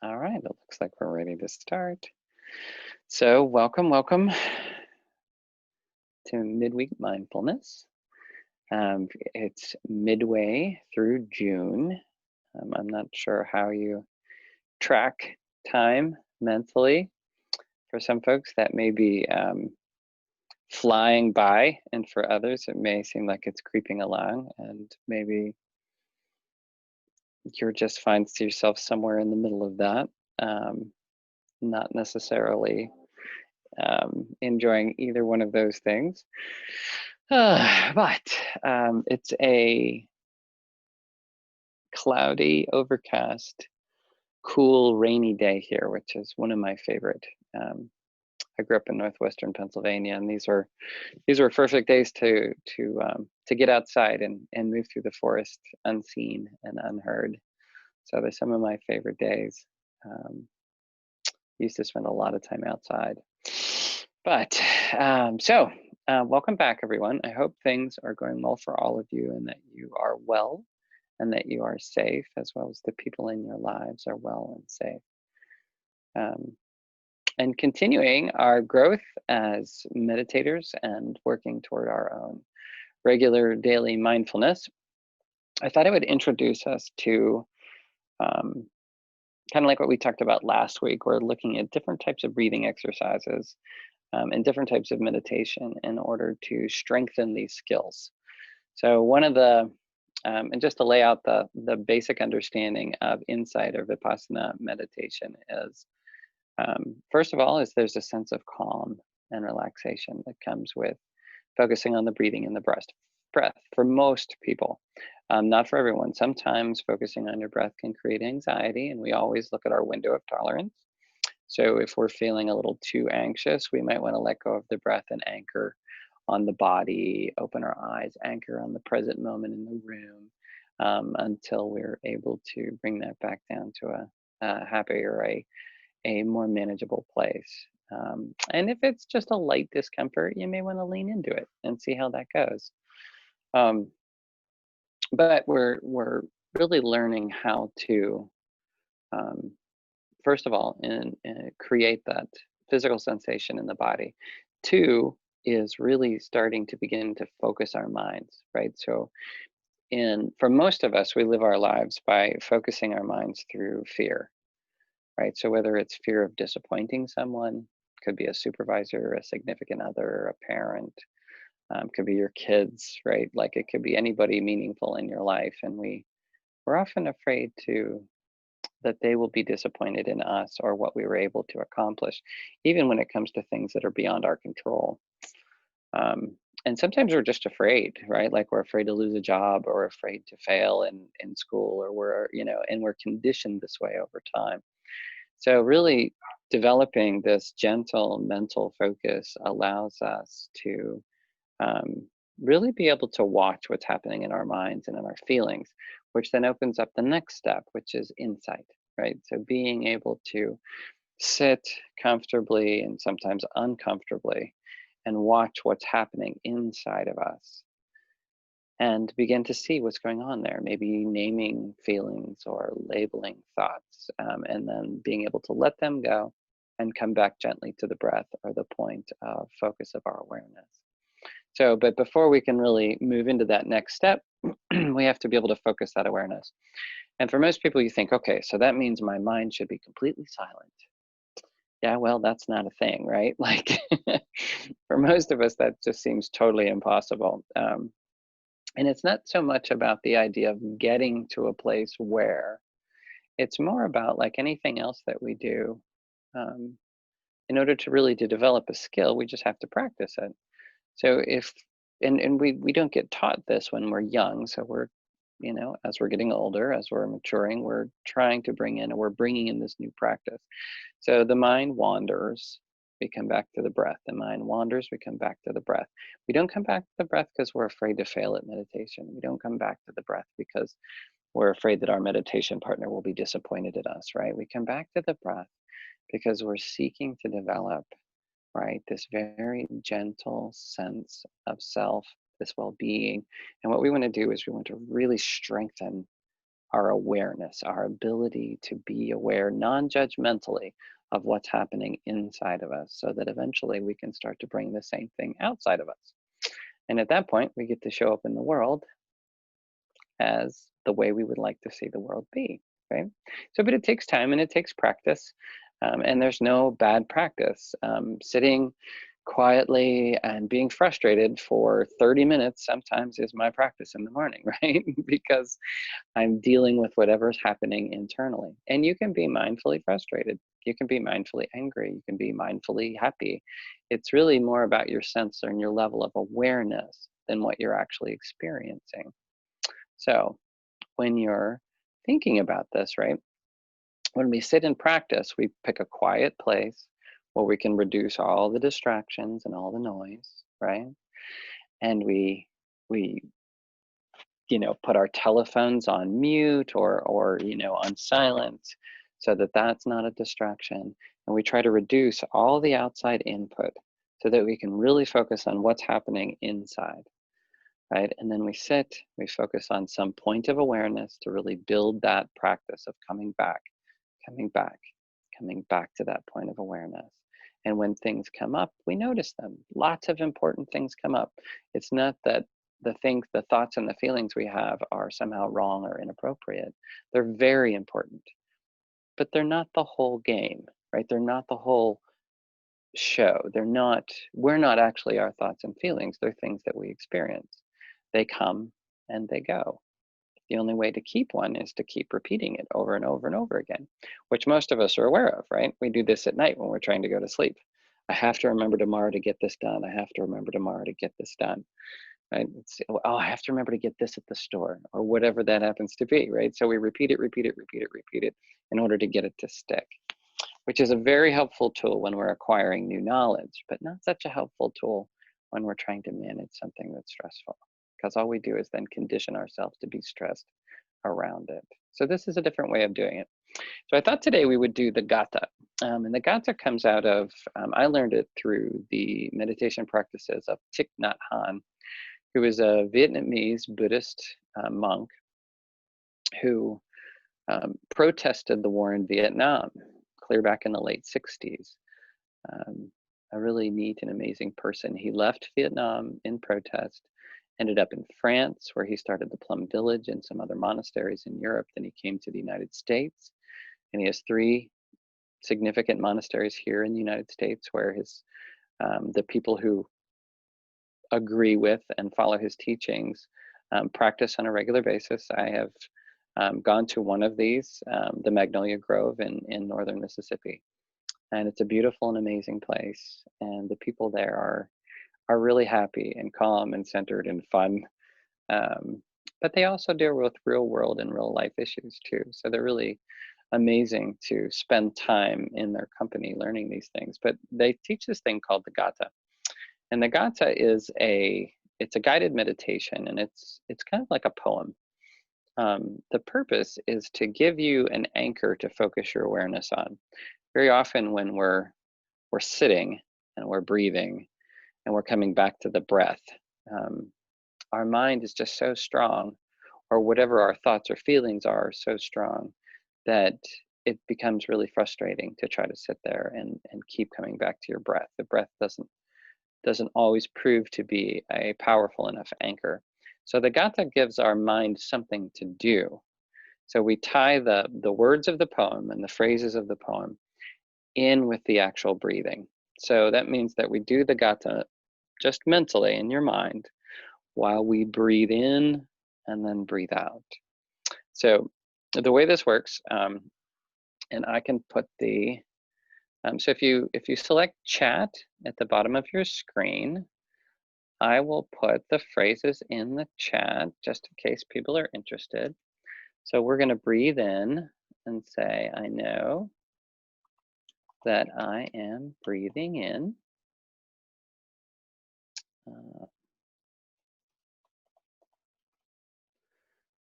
All right, it looks like we're ready to start. So, welcome to Midweek Mindfulness. It's midway through June. I'm not sure how you track time mentally. For some folks, that may be flying by, and for others, it may seem like it's creeping along, and maybe you're just find yourself somewhere in the middle of that. Not necessarily enjoying either one of those things. But it's a cloudy, overcast, cool, rainy day here, which is one of my favorite. Um, I grew up in northwestern Pennsylvania, and these were perfect days to get outside and move through the forest unseen and unheard. So they're some of my favorite days. Um, Used to spend a lot of time outside. But welcome back, everyone. I hope things are going well for all of you and that you are well and that you are safe, as well as the people in your lives are well and safe. Um, and continuing our growth as meditators and working toward our own regular daily mindfulness, I thought I would introduce us to um, kind of like what we talked about last week. We're looking at different types of breathing exercises and different types of meditation in order to strengthen these skills. So one of the and just to lay out the basic understanding of insight or vipassana meditation is first of all is there's a sense of calm and relaxation that comes with focusing on the breathing and the breath for most people, not for everyone. Sometimes focusing on your breath can create anxiety, and we always look at our window of tolerance. So if we're feeling a little too anxious, we might want to let go of the breath and anchor on the body, open our eyes, anchor on the present moment in the room, until we're able to bring that back down to a happy or a more manageable place. And if it's just a light discomfort, you may want to lean into it and see how that goes. Um, but we're really learning how to um, first of all, and create that physical sensation in the body. Two is really starting to begin to focus our minds, right? So, in for most of us, we live our lives by focusing our minds through fear, right? So whether it's fear of disappointing someone, could be a supervisor, a significant other, a parent, could be your kids, right? Like it could be anybody meaningful in your life, and we're often afraid to that they will be disappointed in us or what we were able to accomplish, even when it comes to things that are beyond our control. Um, and sometimes we're just afraid, right? Like we're afraid to lose a job or afraid to fail in school, or and we're conditioned this way over time. So, really, developing this gentle mental focus allows us to really be able to watch what's happening in our minds and in our feelings, which then opens up the next step, which is insight, right? So being able to sit comfortably and sometimes uncomfortably and watch what's happening inside of us and begin to see what's going on there, maybe naming feelings or labeling thoughts, and then being able to let them go and come back gently to the breath or the point of focus of our awareness. So, but before we can really move into that next step, we have to be able to focus that awareness. And for most people, you think, okay, so that means my mind should be completely silent. Yeah, well, that's not a thing, right? Like for most of us, that just seems totally impossible. And it's not so much about the idea of getting to a place where it's more about like anything else that we do. Um, in order to really to develop a skill, we just have to practice it. So if and we don't get taught this when we're young, so we're as we're getting older, as we're maturing, we're trying to we're bringing in this new practice. So the mind wanders, we come back to the breath. The mind wanders, we come back to the breath. We don't come back to the breath because we're afraid to fail at meditation. We don't come back to the breath because we're afraid that our meditation partner will be disappointed in us, right? We come back to the breath because we're seeking to develop, right, this very gentle sense of self, this well being. And what we want to do is we want to really strengthen our awareness, our ability to be aware non-judgmentally of what's happening inside of us, so that eventually we can start to bring the same thing outside of us. And at that point, we get to show up in the world as the way we would like to see the world be, right? So, but it takes time and it takes practice, and there's no bad practice. Sitting quietly and being frustrated for 30 minutes sometimes is my practice in the morning, right? Because I'm dealing with whatever's happening internally. And you can be mindfully frustrated. You can be mindfully angry. You can be mindfully happy. It's really more about your sense and your level of awareness than what you're actually experiencing. So when you're thinking about this, right, when we sit and practice, we pick a quiet place where we can reduce all the distractions and all the noise, right? And we put our telephones on mute or on silent, so that that's not a distraction. And we try to reduce all the outside input so that we can really focus on what's happening inside, right? And then we sit, we focus on some point of awareness to really build that practice of coming back, coming back to that point of awareness. And when things come up, we notice them. Lots of important things come up. It's not that the thoughts and the feelings we have are somehow wrong or inappropriate. They're very important, but they're not the whole game, right? They're not the whole show. We're not actually our thoughts and feelings. They're things that we experience. They come and they go. The only way to keep one is to keep repeating it over and over and over again, which most of us are aware of, right? We do this at night when we're trying to go to sleep. I have to remember tomorrow to get this done. I have to remember tomorrow to get this done, right? Oh, I have to remember to get this at the store, or whatever that happens to be, right? So we repeat it, repeat it, repeat it, repeat it in order to get it to stick, which is a very helpful tool when we're acquiring new knowledge, but not such a helpful tool when we're trying to manage something that's stressful, because all we do is then condition ourselves to be stressed around it. So this is a different way of doing it. So I thought today we would do the Gata. And the Gata comes out of, I learned it through the meditation practices of Thich Nhat Hanh, who is a Vietnamese Buddhist monk who protested the war in Vietnam clear back in the late 60s. A really neat and amazing person. He left Vietnam in protest, ended up in France, where he started the Plum Village and some other monasteries in Europe. Then he came to the United States, and he has 3 significant monasteries here in the United States where the people who agree with and follow his teachings practice on a regular basis. I have gone to one of these, the Magnolia Grove in northern Mississippi, and it's a beautiful and amazing place. And the people there are really happy and calm and centered and fun. But they also deal with real world and real life issues too. So they're really amazing to spend time in their company learning these things. But they teach this thing called the Gata. And the Gata it's a guided meditation, and it's kind of like a poem. The purpose is to give you an anchor to focus your awareness on. Very often when we're sitting and we're breathing and we're coming back to the breath, our mind is just so strong, or whatever our thoughts or feelings are so strong, that it becomes really frustrating to try to sit there and keep coming back to your breath. The breath doesn't always prove to be a powerful enough anchor. So the Gata gives our mind something to do. So we tie the words of the poem and the phrases of the poem in with the actual breathing. So that means that we do the Gata just mentally in your mind while we breathe in and then breathe out. So the way this works, and I can put so if you select chat at the bottom of your screen, I will put the phrases in the chat just in case people are interested. So we're going to breathe in and say, I know that I am breathing in.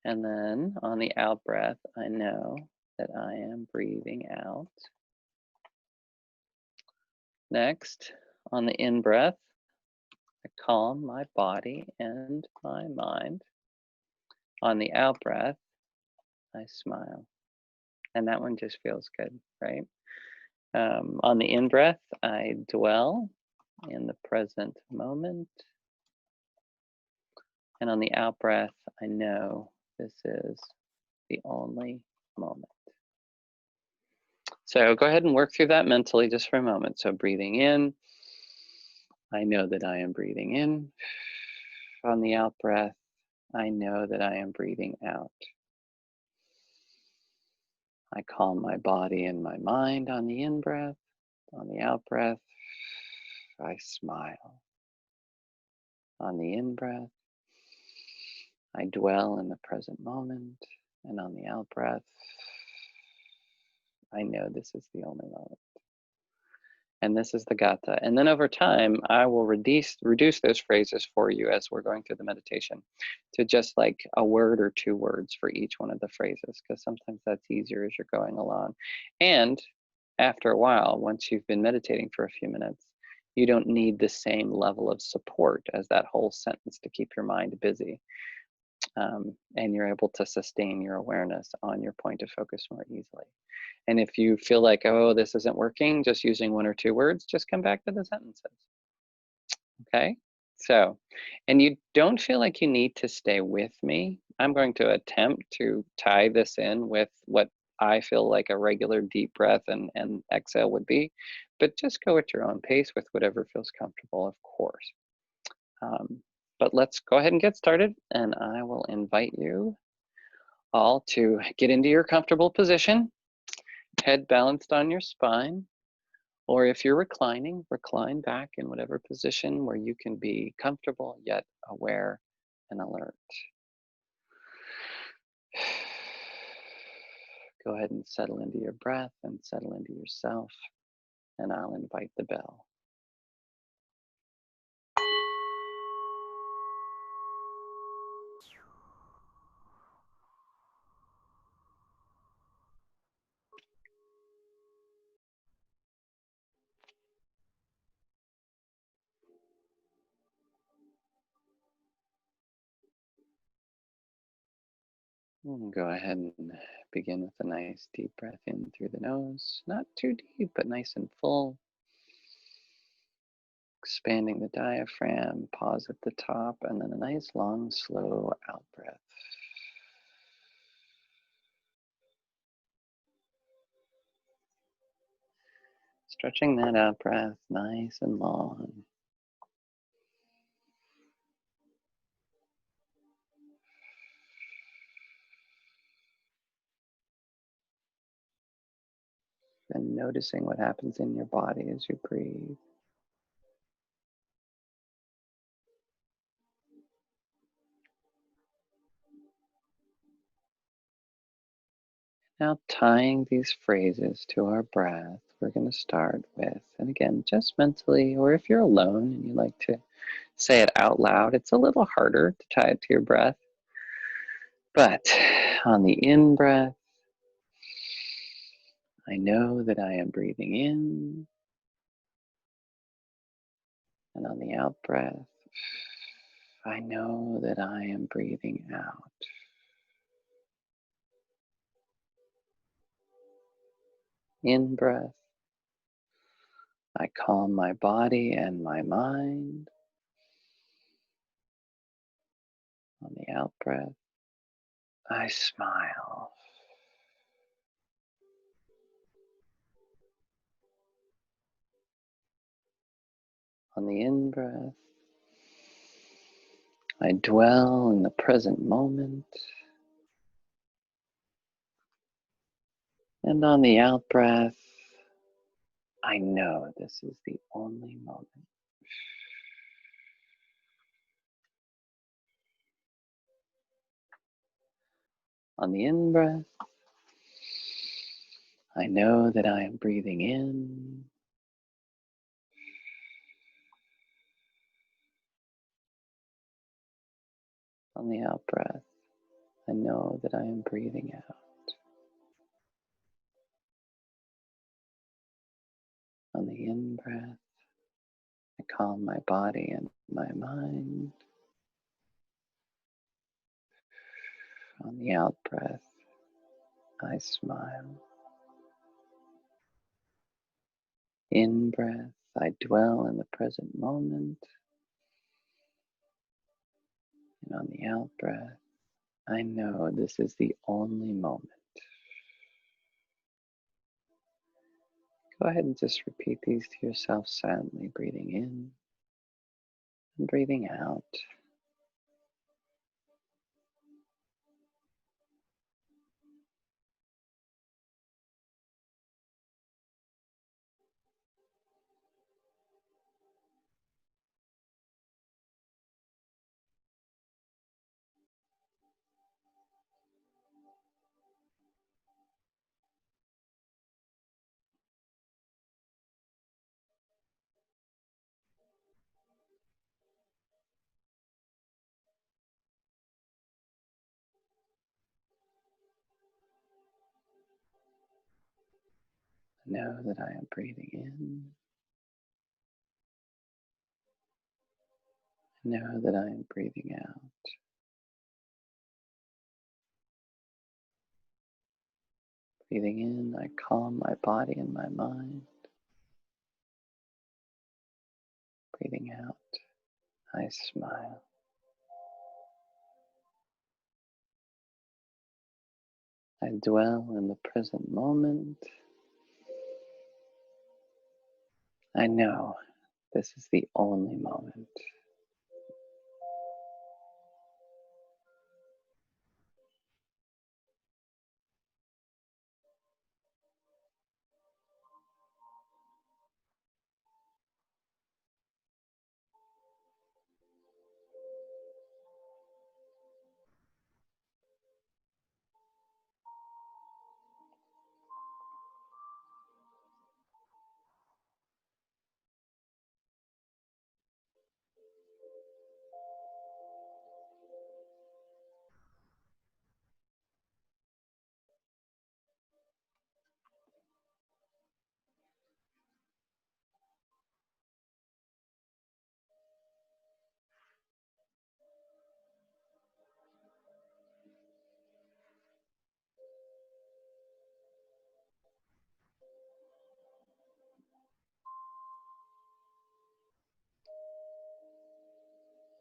And then on the out breath, I know that I am breathing out. Next, on the in breath, I calm my body and my mind. On the out breath, I smile. And that one just feels good, right? On the in-breath, I dwell in the present moment. And on the out-breath, I know this is the only moment. So go ahead and work through that mentally just for a moment. So breathing in, I know that I am breathing in. On the out-breath, I know that I am breathing out. I calm my body and my mind on the in-breath. On the out-breath, I smile. On the in-breath, I dwell in the present moment. And on the out-breath, I know this is the only moment. And this is the gata. And then over time, I will reduce those phrases for you as we're going through the meditation to just like a word or two words for each one of the phrases, because sometimes that's easier as you're going along. And after a while, once you've been meditating for a few minutes, you don't need the same level of support as that whole sentence to keep your mind busy. And you're able to sustain your awareness on your point of focus more easily. And if you feel like, oh, this isn't working, just using one or two words, just come back to the sentences. Okay? So, and you don't feel like you need to stay with me. I'm going to attempt to tie this in with what I feel like a regular deep breath and exhale would be, but just go at your own pace with whatever feels comfortable, of course. But let's go ahead and get started, and I will invite you all to get into your comfortable position, head balanced on your spine, or if you're reclining, recline back in whatever position where you can be comfortable yet aware and alert. Go ahead and settle into your breath and settle into yourself, and I'll invite the bell. Go ahead and begin with a nice deep breath in through the nose. Not too deep, but nice and full. Expanding the diaphragm, pause at the top, and then a nice long, slow out breath. Stretching that out breath nice and long. And noticing what happens in your body as you breathe. Now tying these phrases to our breath, we're going to start with, and again, just mentally, or if you're alone and you like to say it out loud, it's a little harder to tie it to your breath. But on the in-breath, I know that I am breathing in. And on the out-breath, I know that I am breathing out. In-breath, I calm my body and my mind. On the out-breath, I smile. On the in-breath, I dwell in the present moment. And on the out-breath, I know this is the only moment. On the in-breath, I know that I am breathing in. On the out-breath, I know that I am breathing out. On the in-breath, I calm my body and my mind. On the out-breath, I smile. In breath, I dwell in the present moment. And on the out breath, I know this is the only moment. Go ahead and just repeat these to yourself silently, breathing in and breathing out. Know that I am breathing in. Know that I am breathing out. Breathing in, I calm my body and my mind. Breathing out, I smile. I dwell in the present moment. I know this is the only moment.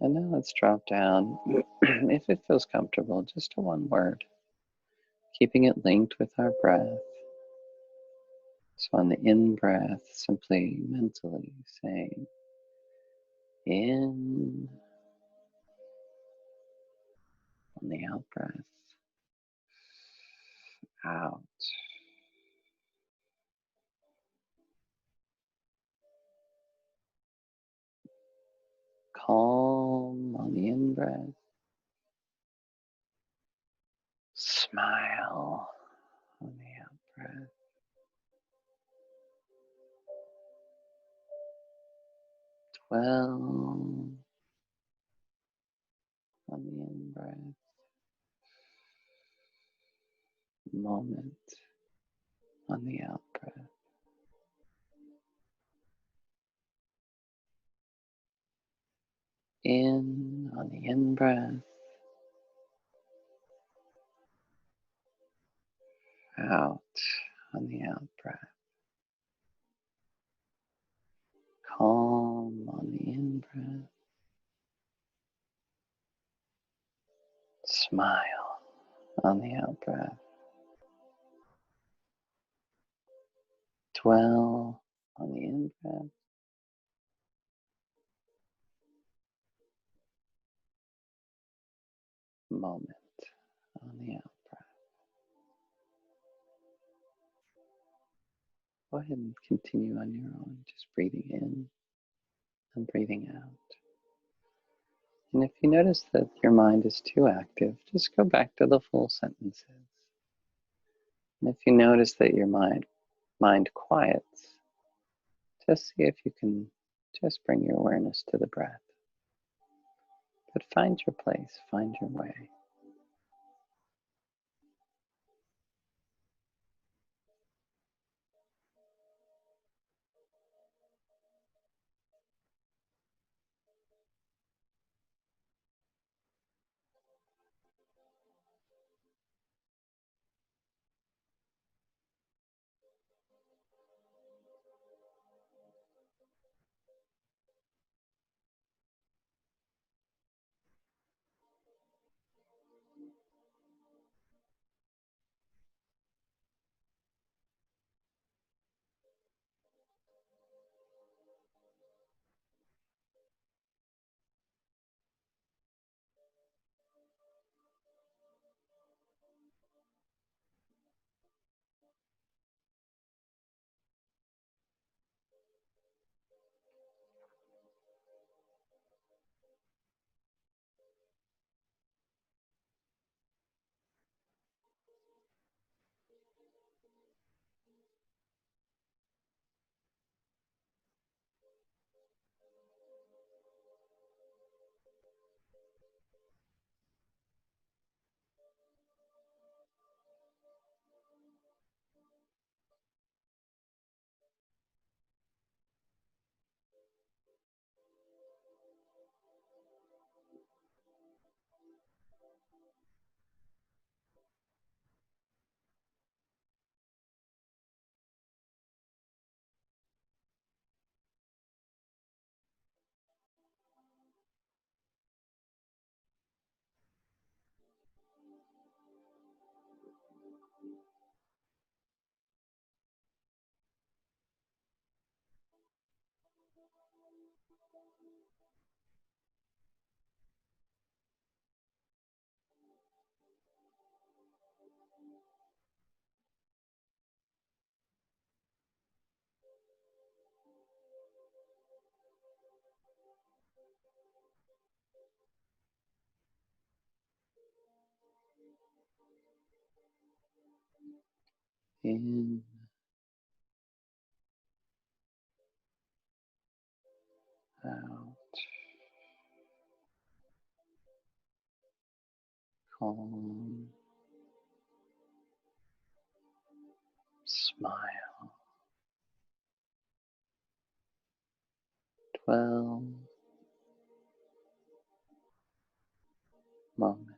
And now let's drop down, if it feels comfortable, just to one word, keeping it linked with our breath. So on the in breath, simply mentally saying in. On the out breath, out. Calm on the in breath. Smile on the out breath. Dwell on the in breath. Moment on the out breath. In on the in breath. Out on the out breath. Calm on the in breath. Smile on the out breath. Dwell on the in breath. Moment on the out breath. Go ahead and continue on your own, just breathing in and breathing out. And if you notice that your mind is too active, just go back to the full sentences. And if you notice that your mind quiets, just see if you can just bring your awareness to the breath. But find your place, find your way. In, out, calm, smile, dwell, moment.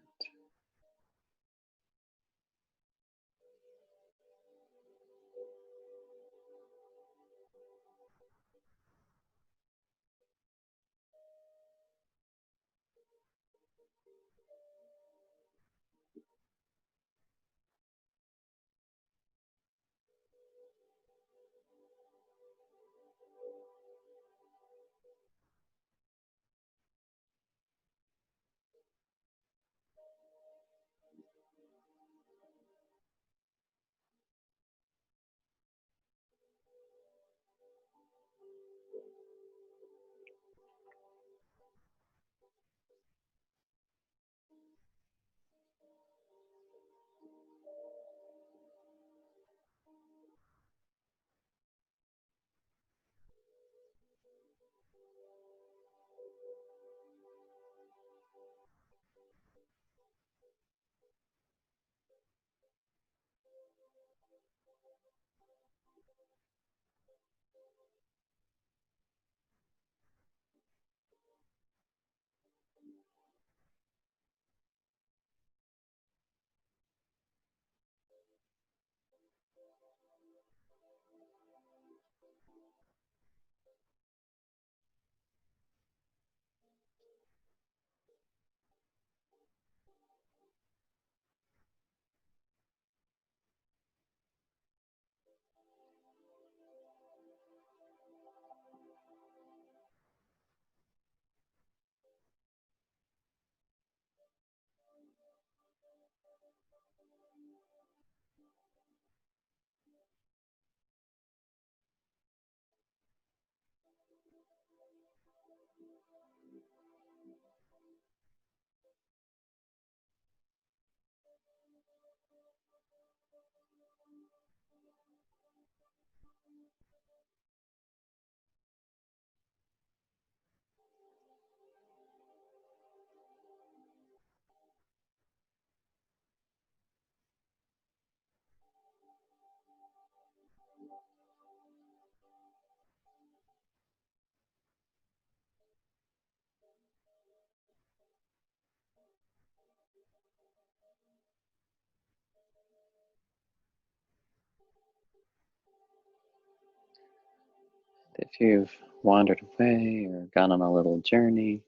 If you've wandered away or gone on a little journey,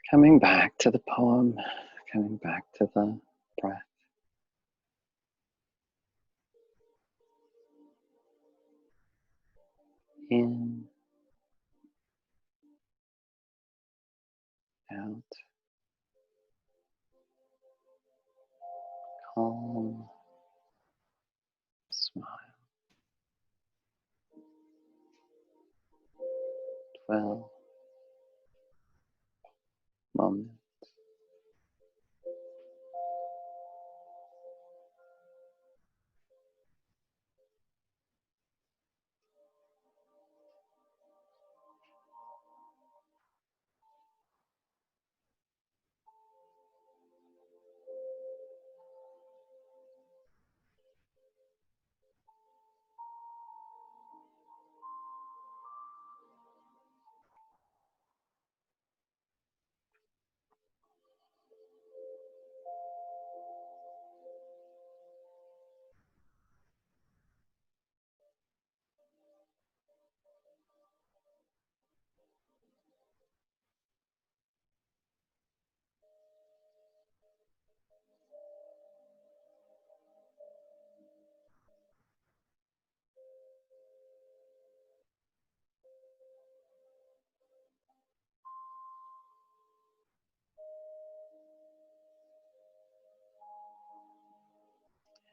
coming back to the poem, coming back to the breath. In, out, calm, smile, dwell, moment.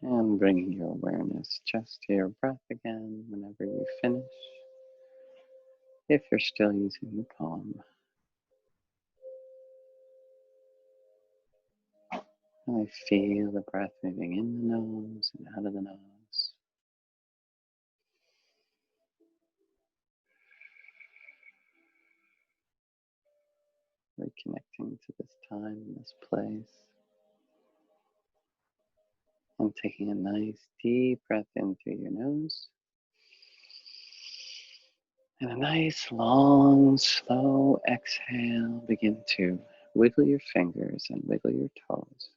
And bringing your awareness just to your breath again whenever you finish, if you're still using the poem. And I feel the breath moving in the nose and out of the nose. Reconnecting to this time and this place. And taking a nice deep breath in through your nose. And a nice long, slow exhale. Begin to wiggle your fingers and wiggle your toes.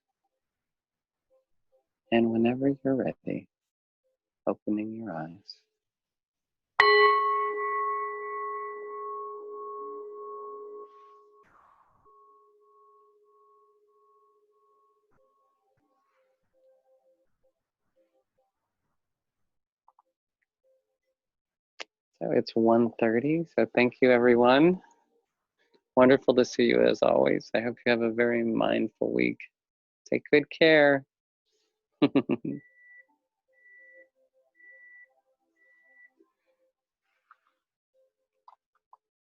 And whenever you're ready, opening your eyes. So it's 1:30. So thank you, everyone. Wonderful to see you as always. I hope you have a very mindful week. Take good care.